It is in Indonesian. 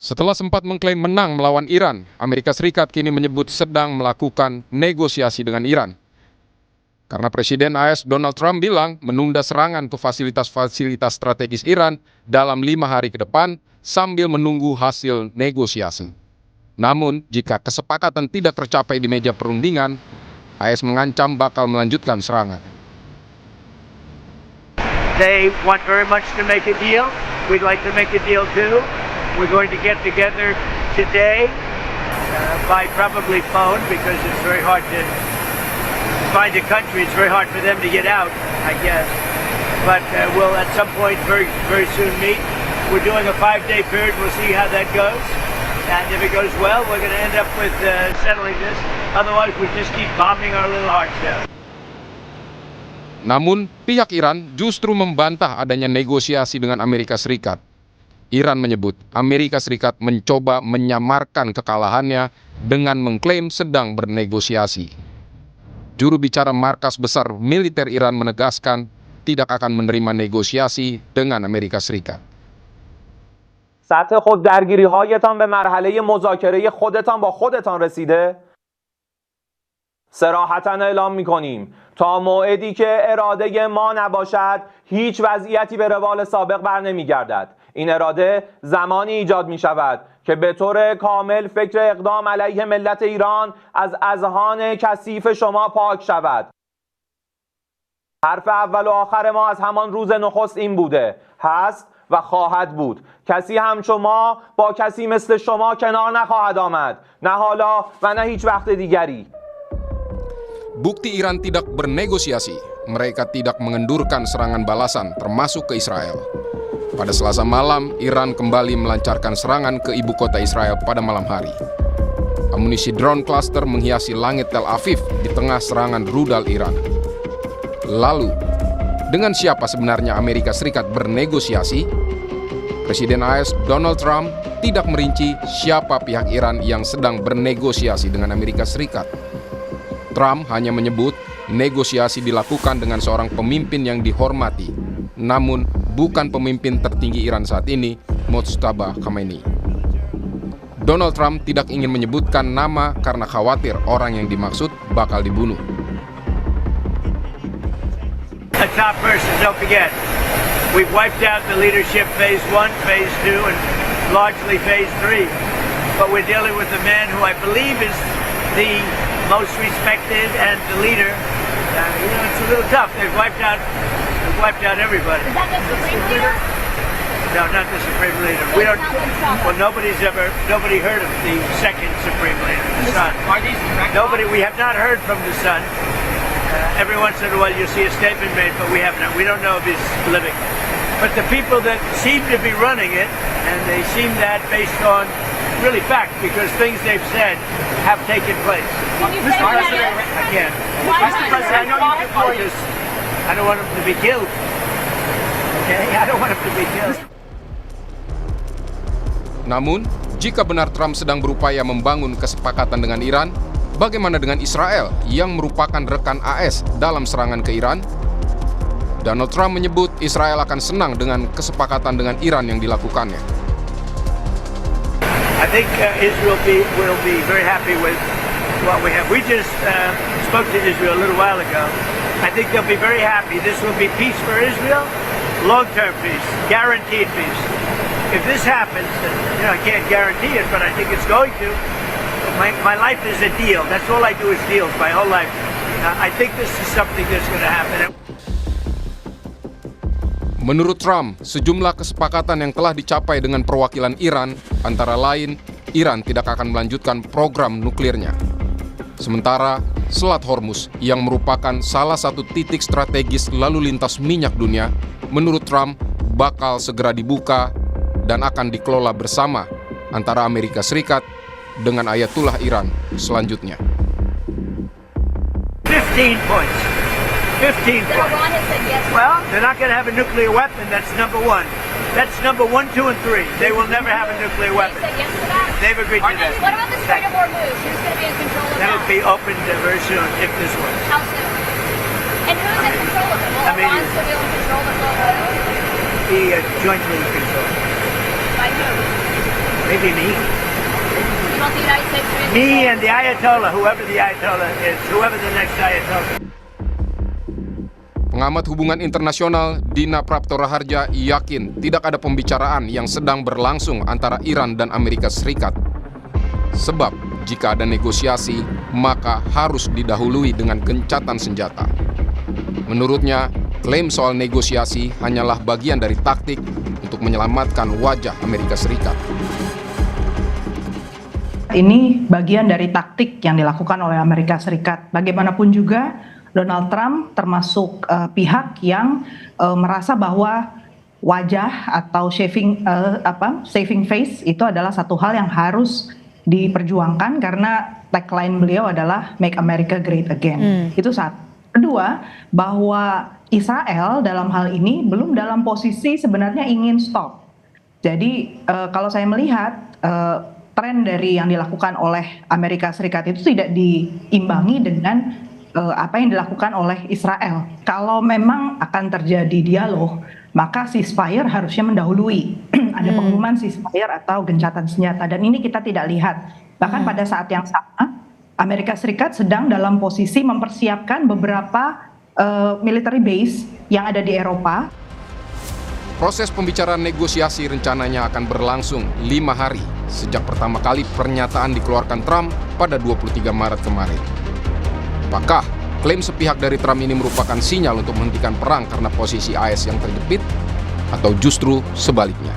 Setelah sempat mengklaim menang melawan Iran, Amerika Serikat kini menyebut sedang melakukan negosiasi dengan Iran. Karena Presiden AS Donald Trump bilang menunda serangan ke fasilitas-fasilitas strategis Iran dalam 5 hari ke depan sambil menunggu hasil negosiasi. Namun, jika kesepakatan tidak tercapai di meja perundingan, AS mengancam bakal melanjutkan serangan. They want very much to make a deal. We'd like to make a deal too. We're going to get together today by probably phone because it's very hard to find a country. It's very hard for them to get out, I guess. But we'll at some point very soon meet. We're doing a 5-day period. We'll see how that goes. And if it goes well, we're going to end up with settling this. Otherwise, we just keep bombing our little hearts out. Namun, pihak Iran justru membantah adanya negosiasi dengan Amerika Serikat. Iran menyebut Amerika Serikat mencoba menyamarkan kekalahannya dengan mengklaim sedang bernegosiasi. Juru bicara markas besar militer Iran menegaskan tidak akan menerima negosiasi dengan Amerika Serikat. سطح خود درگیری‌هایتان به مرحله مذاکره خودتان با خودتان رسیده؟ صراحتاً اعلام می‌کنیم تا موعدی که اراده ما نباشد هیچ وضعیتی به روال سابق برنمیگردد. این اراده زمانی ایجاد می‌شود که به طور کامل فکر اقدام علیه ملت ایران از اذهان کثیف شما پاک شود. حرف اول و آخر ما از همان روز نخست این بوده، هست و خواهد بود. کسی همچون ما با کسی مثل شما کنار نخواهد آمد، نه حالا و نه هیچ وقت دیگری. Bukti Iran tidak bernegosiasi, mereka tidak mengendurkan serangan balasan termasuk ke Israel. Pada Selasa malam, Iran kembali melancarkan serangan ke ibu kota Israel pada malam hari. Amunisi drone cluster menghiasi langit Tel Aviv di tengah serangan rudal Iran. Lalu, dengan siapa sebenarnya Amerika Serikat bernegosiasi? Presiden AS Donald Trump tidak merinci siapa pihak Iran yang sedang bernegosiasi dengan Amerika Serikat. Trump hanya menyebut negosiasi dilakukan dengan seorang pemimpin yang dihormati, namun bukan pemimpin tertinggi Iran saat ini, Mojtaba Khamenei. Donald Trump tidak ingin menyebutkan nama karena khawatir orang yang dimaksud bakal dibunuh. The top person, don't forget, we've wiped out the leadership phase 1, phase 2, and largely phase 3. But we're dealing with a man who I believe is the most respected and the leader. It's a little tough. They've wiped out everybody. Is that the Supreme Leader? No, not the Supreme Leader. We don't. Well, nobody heard of the second Supreme Leader, the son. Are these Nobody. We have not heard from the son. Every once in a while you see a statement made, but we have not. We don't know if he's living. But the people that seem to be running it, and they seem that based on really fact, because things they've said have taken place. Can you say Mr. that President, again? I can't. Mr. President, I know you because I don't want him to be killed. Okay, I don't want him to be killed. Namun, jika benar Trump sedang berupaya membangun kesepakatan dengan Iran, bagaimana dengan Israel yang merupakan rekan AS dalam serangan ke Iran? Donald Trump menyebut Israel akan senang dengan kesepakatan dengan Iran yang dilakukannya. I think Israel will be very happy with what we have. We just spoke to Israel a little while ago. I think they'll be very happy. This will be peace for Israel, long-term peace, guaranteed peace. If this happens, I can't guarantee it, but I think it's going to. My life is a deal. That's all I do is deals, my whole life. I think this is something that's going to happen. Menurut Trump, sejumlah kesepakatan yang telah dicapai dengan perwakilan Iran, antara lain, Iran tidak akan melanjutkan program nuklirnya. Sementara, Selat Hormuz yang merupakan salah satu titik strategis lalu lintas minyak dunia, menurut Trump bakal segera dibuka dan akan dikelola bersama antara Amerika Serikat dengan Ayatullah Iran selanjutnya. 15 points. 15 points. Iran has said yes. Well, they're not going to have a nuclear weapon. That's number 1. That's number 1, 2, and 3. They will never have a nuclear They weapon. said yes to that. They've agreed to that. What about the Strait of Hormuz? Who's going to be in control of That'll that? be opened very soon if this works. How soon? And who's in control of it? Will I mean- Iran still be able to control the flow? Be jointly controlled. By who? Maybe me. You want the United States to be in Me control? and the Ayatollah, whoever the Ayatollah is, whoever the next Ayatollah. Pengamat hubungan internasional Dina Prapto Raharja yakin tidak ada pembicaraan yang sedang berlangsung antara Iran dan Amerika Serikat. Sebab jika ada negosiasi, maka harus didahului dengan gencatan senjata. Menurutnya, klaim soal negosiasi hanyalah bagian dari taktik untuk menyelamatkan wajah Amerika Serikat. Ini bagian dari taktik yang dilakukan oleh Amerika Serikat. Bagaimanapun juga, Donald Trump termasuk pihak yang merasa bahwa wajah atau saving face itu adalah satu hal yang harus diperjuangkan karena tagline beliau adalah Make America Great Again. Itu satu. Kedua, bahwa Israel dalam hal ini belum dalam posisi sebenarnya ingin stop. Jadi kalau saya melihat tren dari yang dilakukan oleh Amerika Serikat itu tidak diimbangi dengan apa yang dilakukan oleh Israel. Kalau memang akan terjadi dialog, maka ceasefire harusnya mendahului. Ada pengumuman ceasefire atau gencatan senjata, dan ini kita tidak lihat. Bahkan pada saat yang sama, Amerika Serikat sedang dalam posisi mempersiapkan beberapa military base yang ada di Eropa. Proses pembicaraan negosiasi rencananya akan berlangsung 5 hari sejak pertama kali pernyataan dikeluarkan Trump pada 23 Maret kemarin. Apakah klaim sepihak dari Trump ini merupakan sinyal untuk menghentikan perang karena posisi AS yang terjepit, atau justru sebaliknya?